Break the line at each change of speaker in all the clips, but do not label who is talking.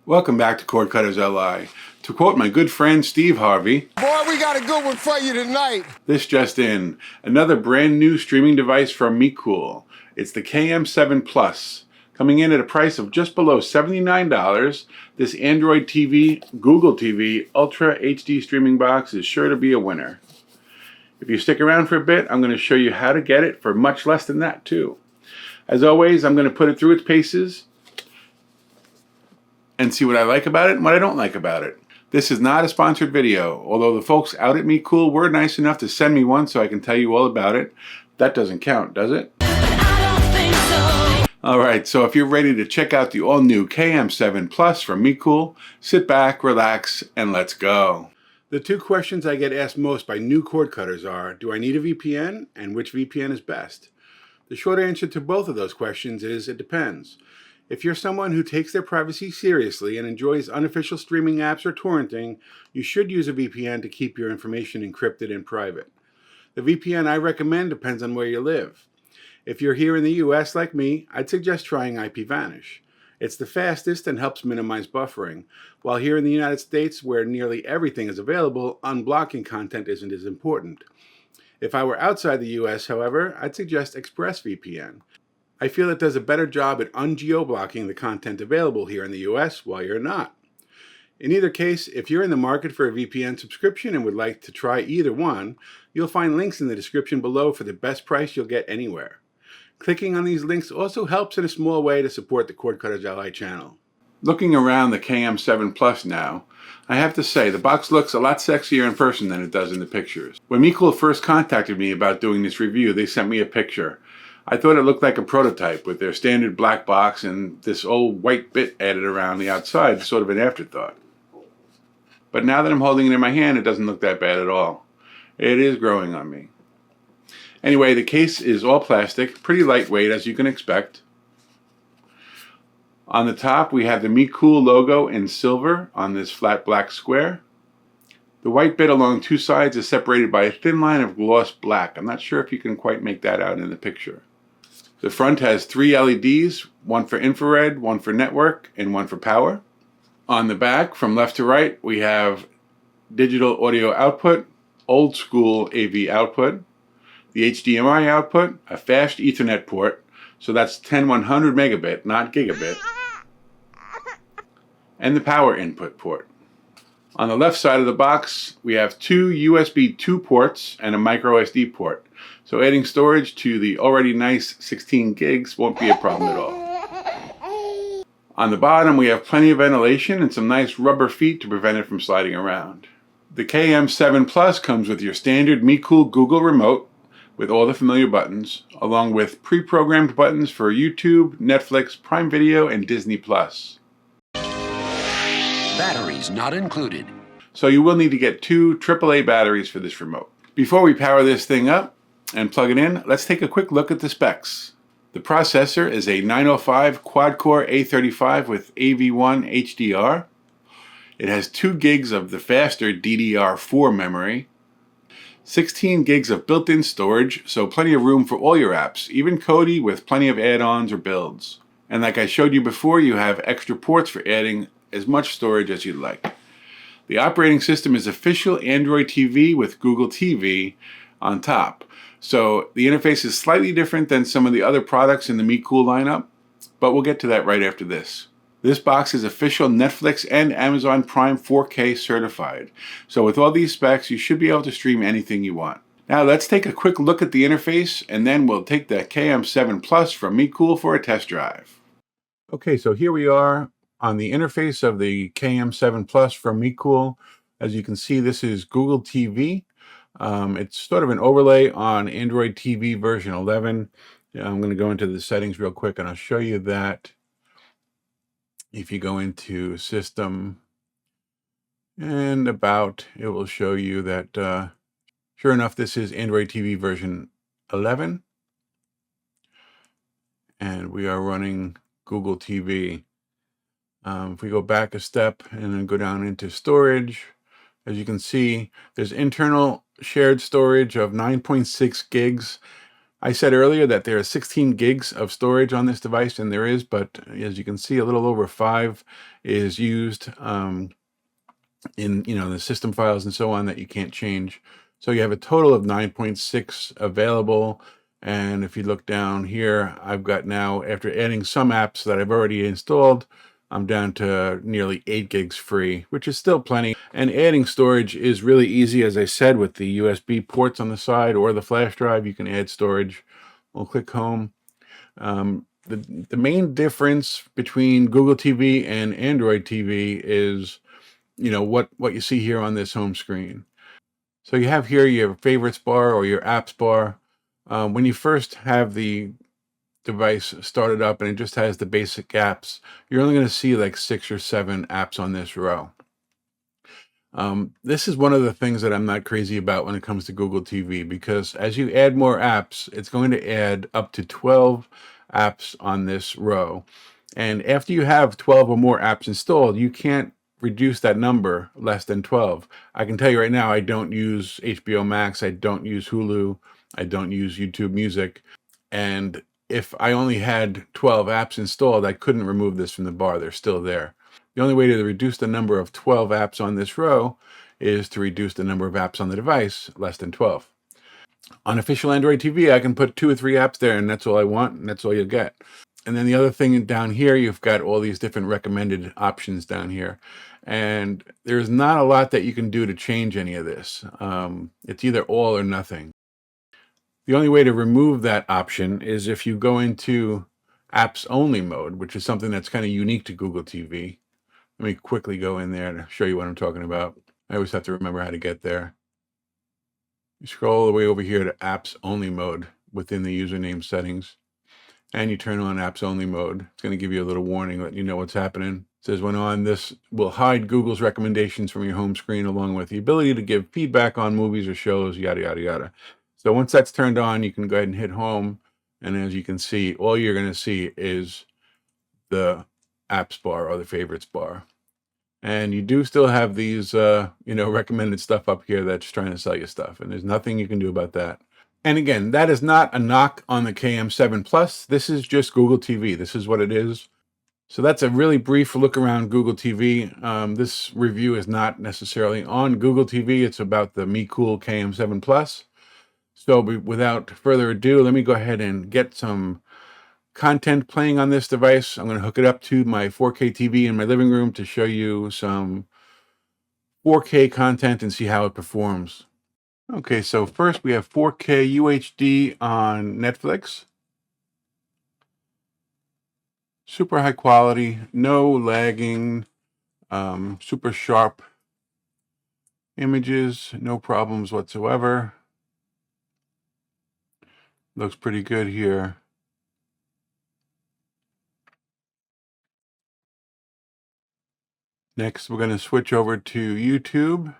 Welcome back to CordcuttersLI. To quote my good friend Steve Harvey,
"Boy, we got a good one for you tonight."
This just in, another brand new streaming device from MECOOL. It's the KM7 PLUS. Coming in at a price of just below $79, this Android TV, Google TV, Ultra HD streaming box is sure to be a winner. If you stick around for a bit, I'm going to show you how to get it for much less than that too. As always, I'm going to put it through its paces and see what I like about it and what I don't like about it. This is not a sponsored video, although the folks out at MECOOL were nice enough to send me one so I can tell you all about it. That doesn't count, does it? Alright, so if you're ready to check out the all-new KM7 PLUS from MECOOL, sit back, relax, and let's go. The two questions I get asked most by new cord cutters are, do I need a VPN, and which VPN is best? The short answer to both of those questions is it depends. If you're someone who takes their privacy seriously and enjoys unofficial streaming apps or torrenting, you should use a VPN to keep your information encrypted and private. The VPN I recommend depends on where you live. If you're here in the US like me, I'd suggest trying IPVanish. It's the fastest and helps minimize buffering, while here in the United States, where nearly everything is available, unblocking content isn't as important. If I were outside the US, however, I'd suggest ExpressVPN. I feel it does a better job at un-geo-blocking the content available here in the US while you're not. In either case, if you're in the market for a VPN subscription and would like to try either one, you'll find links in the description below for the best price you'll get anywhere. Clicking on these links also helps in a small way to support the CordcuttersLI channel. Looking around the KM7 PLUS now, I have to say the box looks a lot sexier in person than it does in the pictures. When MECOOL first contacted me about doing this review, they sent me a picture. I thought it looked like a prototype with their standard black box and this old white bit added around the outside, sort of an afterthought. But now that I'm holding it in my hand, it doesn't look that bad at all. It is growing on me. Anyway, the case is all plastic, pretty lightweight as you can expect. On the top we have the MECOOL logo in silver on this flat black square. The white bit along two sides is separated by a thin line of gloss black. I'm not sure if you can quite make that out in the picture. The front has 3 LEDs, one for infrared, one for network, and one for power. On the back, from left to right, we have digital audio output, old school AV output, the HDMI output, a fast Ethernet port, so that's 10100 megabit, not gigabit, and the power input port. On the left side of the box, we have 2 USB 2 ports and a micro SD port. So adding storage to the already nice 16 gigs won't be a problem at all. On the bottom, we have plenty of ventilation and some nice rubber feet to prevent it from sliding around. The KM7 PLUS comes with your standard MECOOL Google remote with all the familiar buttons, along with pre-programmed buttons for YouTube, Netflix, Prime Video, and Disney+.
Batteries not included.
So you will need to get 2 AAA batteries for this remote. Before we power this thing up and plug it in, let's take a quick look at the specs. The processor is a 905 quad-core A35 with AV1 HDR. It has 2 gigs of the faster DDR4 memory, 16 gigs of built-in storage, so plenty of room for all your apps, even Kodi with plenty of add-ons or builds. And like I showed you before, you have extra ports for adding as much storage as you'd like. The operating system is official Android TV with Google TV on top. So the interface is slightly different than some of the other products in the MECOOL lineup, but we'll get to that right after this. This box is official Netflix and Amazon Prime 4K certified. So with all these specs, you should be able to stream anything you want. Now let's take a quick look at the interface and then we'll take the KM7 PLUS from MECOOL for a test drive. Okay, so here we are on the interface of the KM7 PLUS from MECOOL. As you can see, this is Google TV. It's sort of an overlay on Android TV version 11. I'm going to go into the settings real quick and I'll show you that. If you go into System and About, it will show you that sure enough, this is Android TV version 11. And we are running Google TV. If we go back a step and then go down into storage, as you can see, there's internal shared storage of 9.6 gigs I said earlier that there are 16 gigs of storage on this device, and there is, but as you can see, a little over 5 is used in the system files and so on that you can't change. So you have a total of 9.6 available. And if you look down here, I've got now, after adding some apps that I've already installed, I'm down to nearly 8 gigs free, which is still plenty. And adding storage is really easy, as I said, with the USB ports on the side or the flash drive. You can add storage. We'll click home. The main difference between Google TV and Android TV is what you see here on this home screen. So you have here your favorites bar or your apps bar. When you first have the device started up and it just has the basic apps, you're only going to see like 6 or 7 apps on this row. This is one of the things that I'm not crazy about when it comes to Google TV, because as you add more apps, it's going to add up to 12 apps on this row. And after you have 12 or more apps installed, you can't reduce that number less than 12. I can tell you right now, I don't use HBO Max, I don't use Hulu, I don't use YouTube Music. And if I only had 12 apps installed, I couldn't remove this from the bar. They're still there. The only way to reduce the number of 12 apps on this row is to reduce the number of apps on the device less than 12. On official Android TV, I can put 2 or 3 apps there, and that's all I want, and that's all you'll get. And then the other thing down here, you've got all these different recommended options down here. And there's not a lot that you can do to change any of this. It's either all or nothing. The only way to remove that option is if you go into apps only mode, which is something that's kind of unique to Google TV. Let me quickly go in there to show you what I'm talking about. I always have to remember how to get there. You scroll all the way over here to apps only mode within the username settings, and you turn on apps only mode. It's going to give you a little warning, letting you know what's happening. It says when on, this will hide Google's recommendations from your home screen, along with the ability to give feedback on movies or shows, yada, yada, yada. So once that's turned on, you can go ahead and hit home. And as you can see, all you're going to see is the apps bar or the favorites bar. And you do still have these, recommended stuff up here that's trying to sell you stuff. And there's nothing you can do about that. And again, that is not a knock on the KM7 Plus. This is just Google TV. This is what it is. So that's a really brief look around Google TV. This review is not necessarily on Google TV. It's about the MECOOL KM7 Plus. So without further ado, let me go ahead and get some content playing on this device. I'm going to hook it up to my 4K TV in my living room to show you some 4K content and see how it performs. Okay, so first we have 4K UHD on Netflix. Super high quality, no lagging, super sharp images, no problems whatsoever. Looks pretty good here. Next, we're going to switch over to YouTube.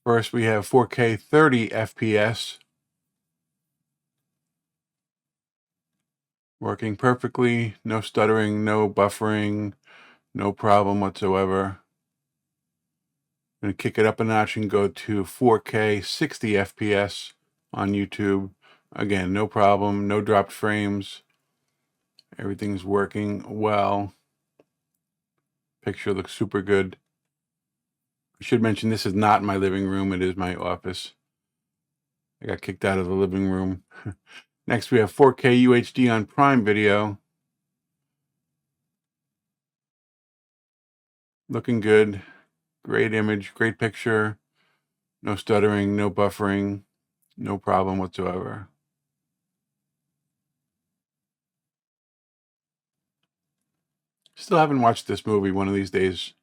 First, we have 4K 30 FPS. Working perfectly, no stuttering, no buffering, no problem whatsoever. I'm going to kick it up a notch and go to 4K 60 FPS on YouTube. Again, no problem, no dropped frames. Everything's working well. Picture looks super good. I should mention this is not my living room, it is my office. I got kicked out of the living room. Next, we have 4K UHD on Prime Video. Looking good. Great image, great picture. No stuttering, no buffering, no problem whatsoever. Still haven't watched this movie. One of these days,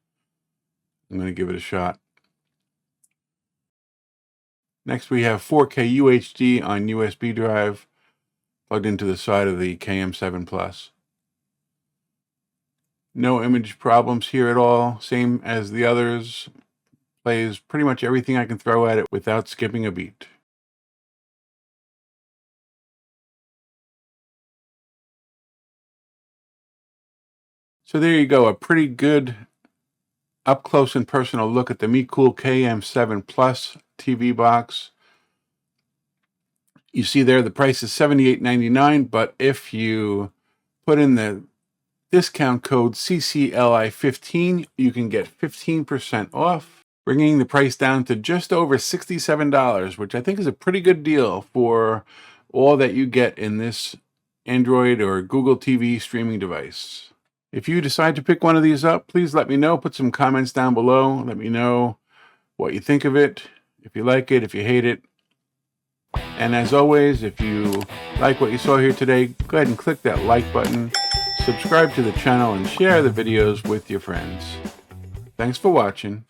I'm going to give it a shot. Next, we have 4K UHD on USB drive plugged into the side of the KM7 PLUS. No image problems here at all. Same as the others. Plays pretty much everything I can throw at it without skipping a beat. So there you go, a pretty good up close and personal look at the MECOOL KM7 PLUS TV box. You see there the price is $78.99, but if you put in the discount code CCLI15, you can get 15% off, bringing the price down to just over $67, which I think is a pretty good deal for all that you get in this Android or Google TV streaming device. If you decide to pick one of these up, please let me know. Put some comments down below. Let me know what you think of it, if you like it, if you hate it. And as always, if you like what you saw here today, go ahead and click that like button, subscribe to the channel, and share the videos with your friends. Thanks for watching.